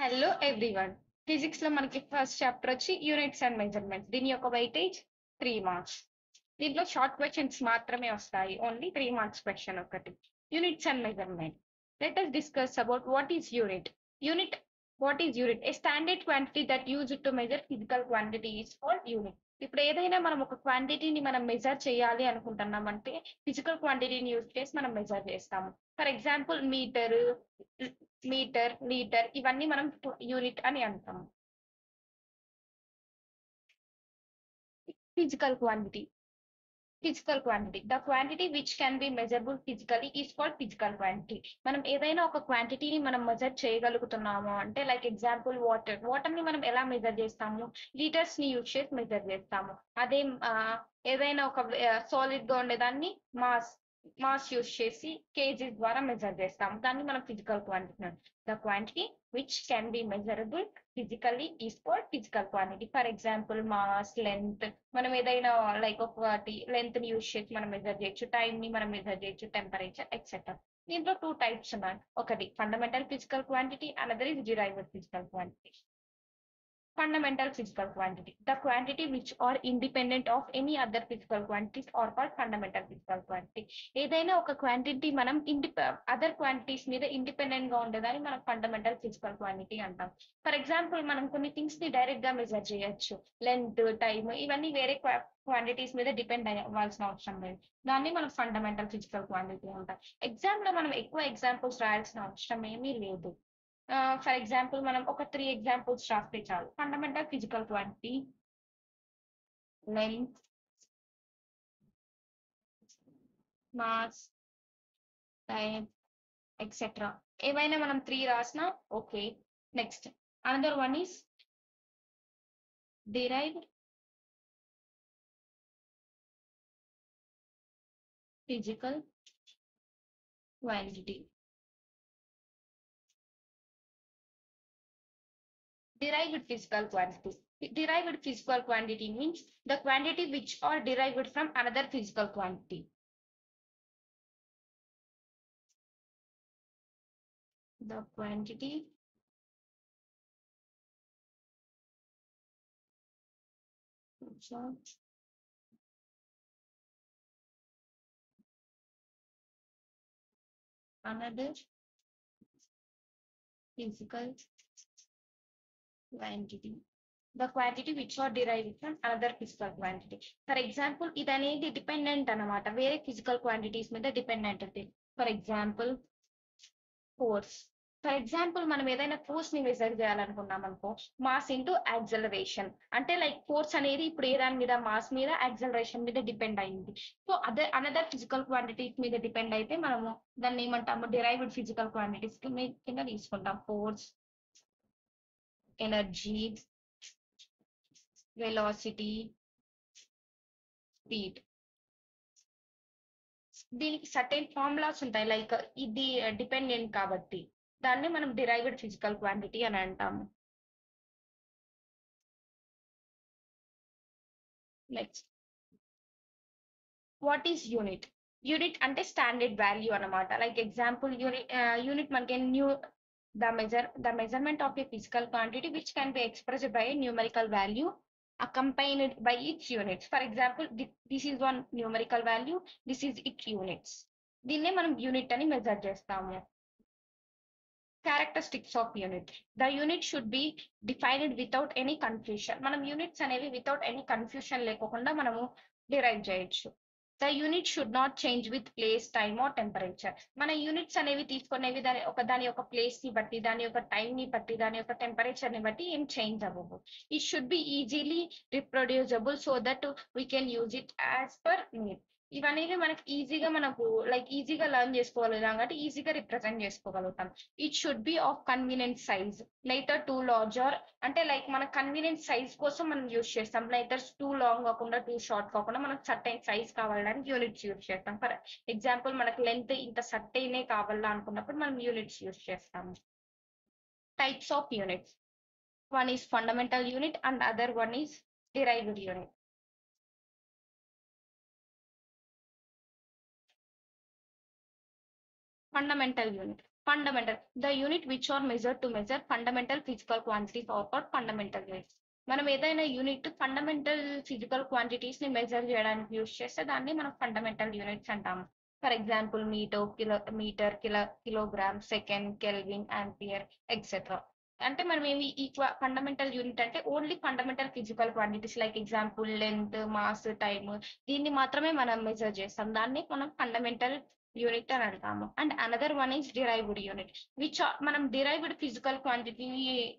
Hello everyone. Physics లో మనకి first chapter వచ్చి యూనిట్స్ అండ్ మెజర్మెంట్స్. దీని యొక్క వెయిటేజ్ 3 మార్క్స్. దీంట్లో షార్ట్ క్వశ్చన్స్ మాత్రమే వస్తాయి. ఓన్లీ 3 మార్క్స్ క్వశ్చన్ ఒకటి. Units and measurement. Let us discuss about what is unit. Unit, what is unit? A standard quantity that used to measure physical quantity is called unit. ఇప్పుడు ఏదైనా మనం ఒక క్వాంటిటీని మనం measure చేయాలి అనుకుంటున్నామంటే ఫిజికల్ క్వాంటిటీని use చేసి మనం మెజర్ చేస్తాము. ఫర్ ఎగ్జాంపుల్ మీటర్, లీటర్ ఇవన్నీ మనం యూనిట్ అని అంటాము. Physical quantity. The quantity which can be measurable physically is called physical quantity. మనం ఏదైనా ఒక క్వాంటిటీని మనం మెజర్ చేయగలుగుతున్నాము అంటే లైక్ ఎగ్జాంపుల్ వాటర్ ని మనం ఎలా మెజర్ చేస్తాము? లీటర్స్ ని యూజ్ చేసి మెజర్ చేస్తాము. అదే ఏదైనా ఒక సాలిడ్ గా ఉండేదాన్ని మాస్ యూజ్ చేసి కేజీస్ ద్వారా మెజర్ చేస్తాము. దాన్ని మనం physical quantity. The quantity which can be measurable physically is called physical quantity. For example mass, length, మనం ఏదైనా లైక్ ఒకటి లెంత్ ని యూజ్ చేసి మనం మెజర్ చేయొచ్చు, టైం ని మనం మెజర్ చేయొచ్చు, టెంపరేచర్ ఎక్సెట్రా. దీంట్లో 2 టైప్స్ ఉన్నాయి. ఒకటి fundamental physical quantity, another is derived physical quantity. Fundamental physical quantity. The quantity which are independent of any other physical quantities are called fundamental physical quantity. ఏదైనా ఒక quantity మనం other quantities మీద independent గా ఉండేదాన్ని మనం fundamental physical quantity అంటాం. For example మనం కొన్ని థింగ్స్ ని డైరెక్ట్ గా మెజర్ చేయొచ్చు. లెంత్, టైమ్ ఇవన్నీ వేరే క్వాంటిటీస్ మీద డిపెండ్ అవ్వాల్సిన అవసరం లేదు. దాన్ని మనం ఫండమెంటల్ ఫిజికల్ క్వాంటిటీ అంటాం. ఎగ్జామ్ లో మనం ఎక్కువ ఎగ్జాంపుల్స్ రాయాల్సిన అవసరం ఏమీ లేదు. ఫర్ ఎగ్జాంపుల్ మనం ఒక 3 ఎగ్జాంపుల్స్ రాస్తే చాలు. Fundamental physical quantity, length, mass, time etcetera. ఏవైనా మనం 3 రాసినా okay. Next another one is derived physical quantity. Derived physical quantity. Derived physical quantity means the quantity which are derived from another physical quantity. The quantity which are another physical quantity. The quantity which are derived from another physical quantity. For example, ఇది అనేది dependent అన్నమాట, వేరే physical quantities మీద dependent అది. For example force. For example మనం ఏదైనా force ని measure చేయాలనుకున్నాం అనుకో, మాస్ ఇంటూ యాక్సలరేషన్. అంటే లైక్ ఫోర్స్ అనేది ఇప్పుడు ఏ దాని మీద, మాస్ మీద, యాక్సలరేషన్ మీద డిపెండ్ అయింది. సో అదే అనదర్ ఫిజికల్ క్వాంటిటీస్ మీద డిపెండ్ అయితే మనము దాన్ని ఏమంటాము? డిరైవ్డ్ ఫిజికల్ క్వాంటిటీస్ కింద తీసుకుంటాం. Force, energy, velocity, speed. దీనికి సర్టెన్ ఫార్ములాస్ ఉంటాయి, లైక్ ఇది డిపెండెంట్ కాబట్టి దాన్ని మనం డిరైవ్డ్ ఫిజికల్ క్వాంటిటీ అని అంటాము. Next, what is unit? Unit అంటే స్టాండర్డ్ వాల్యూ అన్నమాట. లైక్ ఎగ్జాంపుల్ యూనిట్ మనకి the measurement of a physical quantity which can be expressed by a numerical value accompanied by its units. For example, this is one numerical value, this is its units. దీన్నే మనం unit అని measure చేస్తాము. Characteristics of unit. The unit should be defined without any confusion. మనం units అనేవి without any confusion లేకుండా మనము derive చేయొచ్చు. The unit should not change with place, time or temperature. మన యూనిట్స్ అనేవి తీసుకునేవి దాని యొక్క ప్లేస్ ని బట్టి, దాని యొక్క టైం ని బట్టి, దాని యొక్క టెంపరేచర్ ని బట్టి ఏం చేంజ్ అవ్వవు. It should be easily reproducible so that we can use it as per need. ఇవనేవి మనకి ఈజీగా లెర్న్ చేసుకోగలుగుతాం కాబట్టి ఈజీగా రిప్రజెంట్ చేసుకోగలుగుతాం. It should be of convenient size, neither too large or, అంటే లైక్ మన కన్వీనియంట్ సైజ్ కోసం మనం యూజ్ చేస్తాం. నైదర్ టూ లాంగ్ కాకుండా టూ షార్ట్ కాకుండా మనకు సర్టైన్ సైజ్ కావాలని యూనిట్స్ యూజ్ చేస్తాం. ఫర్ ఎగ్జాంపుల్ మనకు లెంత్ ఇంత సర్టైనే కావాలా అనుకున్నప్పుడు మనం యూనిట్స్ యూజ్ చేస్తాము. Types of units. One is fundamental unit and other one is derived unit. Fundamental unit. Fundamental. The unit which are measured to measure fundamental physical quantities or called fundamental units. మనం ఏదైనా unit fundamental physical quantities ని measure చేయడానికి use చేస్తే దాన్ని మనం fundamental units అంటాము. For example metre, kilogram, second, kelvin, ampere, etcetera. అంటే మనం ఏమి ఈ ఫండమెంటల్ యూనిట్ అంటే only fundamental physical quantities like example length, mass, time, దీన్ని మాత్రమే మనం మెజర్ చేస్తాం. దాన్ని మనం ఫండమెంటల్ యూనిట్ అని అంటాము. And another one is derived unit which మనం డిరైవ్డ్ ఫిజికల్ క్వాంటిటీ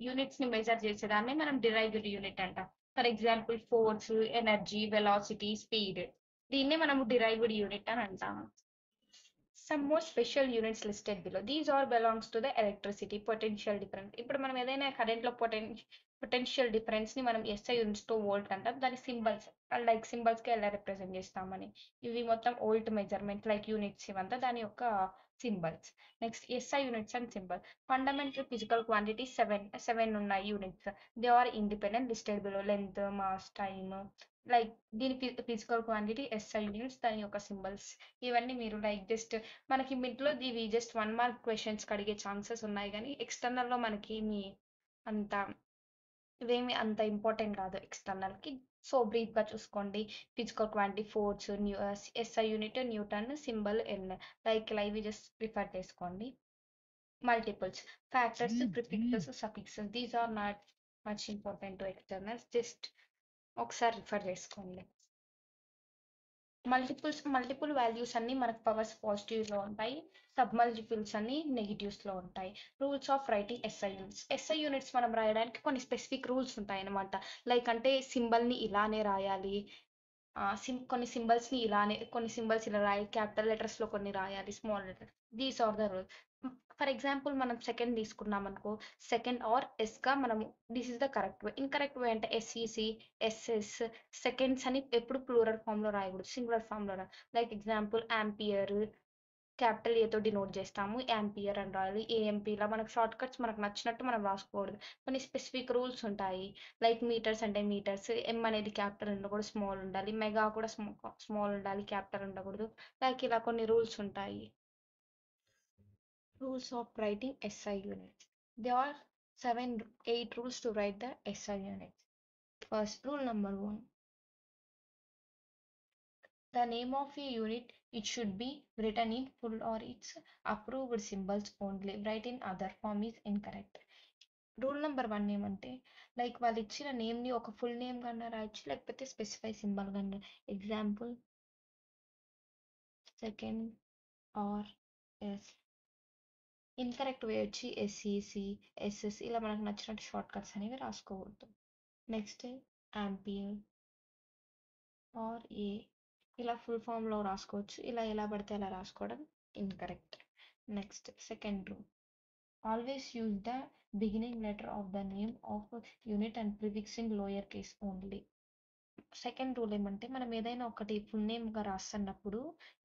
యూనిట్స్ ని మెజర్ చేసేదాన్ని మనం డిరైవ్డ్ యూనిట్ అంటాం. For example force, energy, velocity, speed, దీన్నే మనము డిరైవ్డ్ యూనిట్ అని అంటాము. Some more special units listed below. These all belongs to the electricity potential difference. ఇప్పుడు మనం ఏదైనా కరెంట్ లో పొటెన్షియల్ డిఫరెన్స్ ని మనం SI యూనిట్స్ తో వోల్ట్ అంటాం. దాని సింబల్స్ లైక్ సింబల్స్ కి ఎలా రిప్రజెంట్ చేస్తామని, ఇవి మొత్తం వోల్ట్ మెజర్మెంట్ లైక్ యూనిట్స్ ఇవంతా దాని యొక్క symbols. Next SI units and symbol. Fundamental physical quantity seven ఉన్నాయి units. They are independent listed below. Length, mass, time, like దీని ఫిజికల్ క్వాంటిటీ SI యూనిట్స్, దాని యొక్క సింబల్స్. ఇవన్నీ మీరు లైక్ జస్ట్ మనకి మిడ్లో ఇవి జస్ట్ 1 మార్క్ క్వశ్చన్స్ అడిగే ఛాన్సెస్ ఉన్నాయి, కానీ ఎక్స్టర్నల్లో మనకి అంత ఇవేమి అంత ఇంపార్టెంట్ కాదు ఎక్స్టర్నల్ కి. సో బ్రీఫ్ గా చూసుకోండి. Physical quantity force, SI unit newton, symbol N, like ఇలా ఇవి జస్ట్ ప్రిఫర్ చేసుకోండి. Multiples, factors, prefixes, suffixes, these are not much important to externals, just ఒకసారి రిఫర్ చేసుకోండి. మల్టిపుల్ వాల్యూస్ అన్ని మనకు పవర్స్ పాజిటివ్ లో ఉంటాయి, సబ్ మల్టిపుల్స్ అన్ని నెగిటివ్స్ లో ఉంటాయి. Rules of writing SI units మనం రాయడానికి కొన్ని స్పెసిఫిక్ రూల్స్ ఉంటాయి అనమాట. లైక్ అంటే సింబల్ ని ఇలానే రాయాలి, కొన్ని సింబల్స్ ని ఇలానే, కొన్ని సింబల్స్ ఇలా రాయాలి, క్యాపిటల్ లెటర్స్ లో కొన్ని రాయాలి, small letter. These are the rules. For example మనం సెకండ్ తీసుకున్నాం అనుకో, సెకండ్ ఆర్ ఎస్ గా మనము this is the correct way. Incorrect way అంటే SEC, SS, సెకండ్స్ అని ఎప్పుడు ప్లూరల్ ఫామ్ లో రాయకూడదు, సింగులర్ ఫామ్ లో లైక్ ఎగ్జాంపుల్ ఆంపియర్ క్యాపిటల్ ఏతో డినోట్ చేస్తాము, యాంపియర్ అని రాయాలి, ఏఎంపీ. ఇలా మనకు షార్ట్ కట్స్ మనకు నచ్చినట్టు మనం రాసుకోకూడదు, కొన్ని స్పెసిఫిక్ రూల్స్ ఉంటాయి. లైక్ మీటర్స్ అంటే మీటర్స్, M అనేది క్యాపిటల్ ఉండకూడదు, స్మాల్ ఉండాలి. మెగా కూడా స్మాల్ ఉండాలి, క్యాపిటల్ ఉండకూడదు. లైక్ ఇలా కొన్ని రూల్స్ ఉంటాయి. Rules of writing SI units. There are 8 rules to write the SI units. First, rule number 1. The name of a unit, it should be written in full or its approved symbols only. Write in other form is incorrect. Rule number 1 ఏమంటే like వాళ్ళు ఇచ్చిన name ని ఒక full name కన్నా రాయొచ్చు, లేకపోతే specify symbol కన్నా. Example second or S. Incorrect way వచ్చి SEC, SS, ఇలా మనకు నచ్చినట్టు షార్ట్ కట్స్ అనేవి రాసుకోవద్దు. నెక్స్ట్ ఆంపియర్ ఆర్ ఏ, ఇలా ఫుల్ ఫామ్ లో రాసుకోవచ్చు, ఇలా ఎలా పడితే అలా రాసుకోవడం incorrect. Next second rule, always use the beginning letter of the name of unit and prefix in lower case only. Second rule ఏమంటే మనం ఏదైనా ఒకటి ఫుల్ నేమ్ గా రాస్తున్నప్పుడు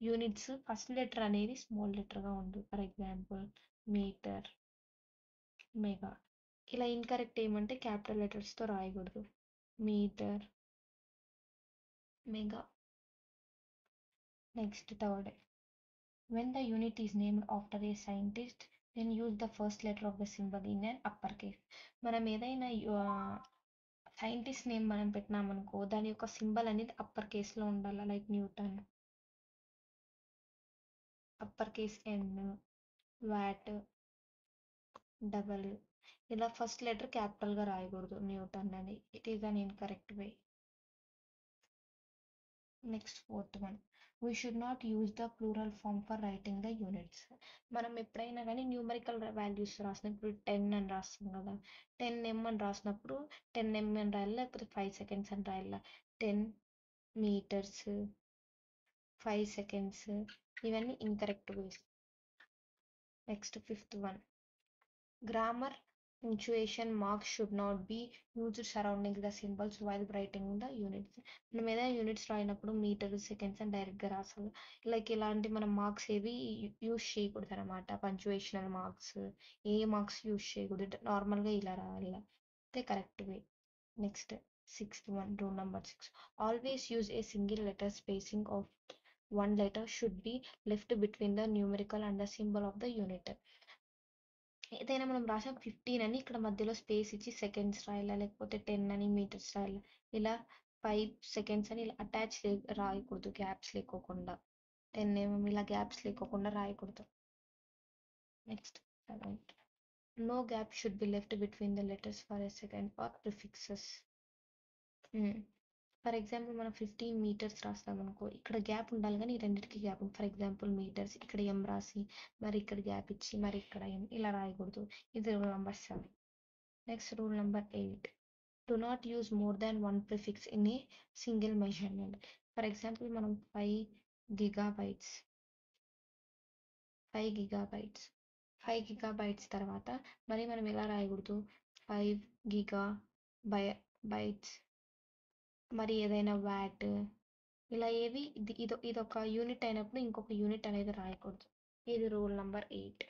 యూనిట్స్ ఫస్ట్ లెటర్ అనేది స్మాల్ లెటర్ గా ఉంది. For example metre, mega. ఇలా ఇన్కరెక్ట్ ఏమంటే క్యాపిటల్ లెటర్స్ తో రాయకూడదు, metre, mega. Next third, when the unit is named after a scientist, then use the first letter of the symbol in an uppercase. మనం ఏదైనా scientist name మనం పెట్టినామనుకో, దాని యొక్క symbol అనేది అప్పర్ కేస్ లో ఉండాలి. Like newton, upper case N, watt, double. ఇలా first letter capital గా రాయకూడదు న్యూటన్ అని. It is an incorrect way. Next fourth one, we should not use the plural form for writing the units. మనం ఎప్పుడైనా కానీ numerical values రాసినప్పుడు 10 అని రాస్తాం కదా, 10M అని రాసినప్పుడు 10M అని రాయాలి, లేకపోతే 5 seconds అని రాయాలి. 10 meters, 5 seconds, ఇవన్నీ incorrect ways. Next fifth one, grammar, punctuation marks should not be used surrounding the symbols while writing the units. మనం ఏదైనా యూనిట్స్ రాయినప్పుడు మీటర్, సెకండ్స్ అని డైరెక్ట్ గా రాసాలి. లైక్ ఇలాంటి మనం మార్క్స్ ఏవి యూజ్ చేయకూడదు అనమాట. పంచువేషనల్ మార్క్స్, ఏ మార్క్స్ యూజ్ చేయకూడదు, నార్మల్ గా ఇలా రాయాలి. అయితే correct way. Next sixth one, rule number 6, always use a single letter. Spacing of one letter should be left between the numerical and the symbol of the unit. ఏదైనా మనం రాసాం 15 అని ఇక్కడ మధ్యలో స్పేస్ ఇచ్చి సెకండ్స్ రాయాలా, లేకపోతే 10 అని మీటర్స్ రాయాలా. ఇలా 5 సెకండ్స్ అని ఇలా అటాచ్ రాయకూడదు గ్యాప్స్ లేకోకుండా. 10 ఇలా గ్యాప్స్ లేకోకుండా రాయకూడదు. Next 7. No gap should be left between the letters for a second or prefixes. For example మనం 15 మీటర్స్ రాస్తామనుకో, ఇక్కడ గ్యాప్ ఉండాలి కానీ ఈ రెండింటికి గ్యాప్ ఉంది. ఫర్ ఎగ్జాంపుల్ మీటర్స్ ఇక్కడ ఎం రాసి మరి ఇక్కడ గ్యాప్ ఇచ్చి మరి ఇక్కడ ఎం ఇలా రాయకూడదు. ఇది rule number 7. Next rule number 8. Do not use more than 1 prefix in a single measurement. For example మనం 5 గిగాబైట్స్ 5 గిగాబైట్స్ తర్వాత మరి మనం ఎలా రాయకూడదు, 5 గిగాబైట్స్ మరి ఏదైనా వ్యాట్ ఇలా ఏవి ఇదొక యూనిట్ అయినప్పుడు ఇంకొక యూనిట్ అనేది రాయకూడదు. ఇది రూల్ నెంబర్ 8.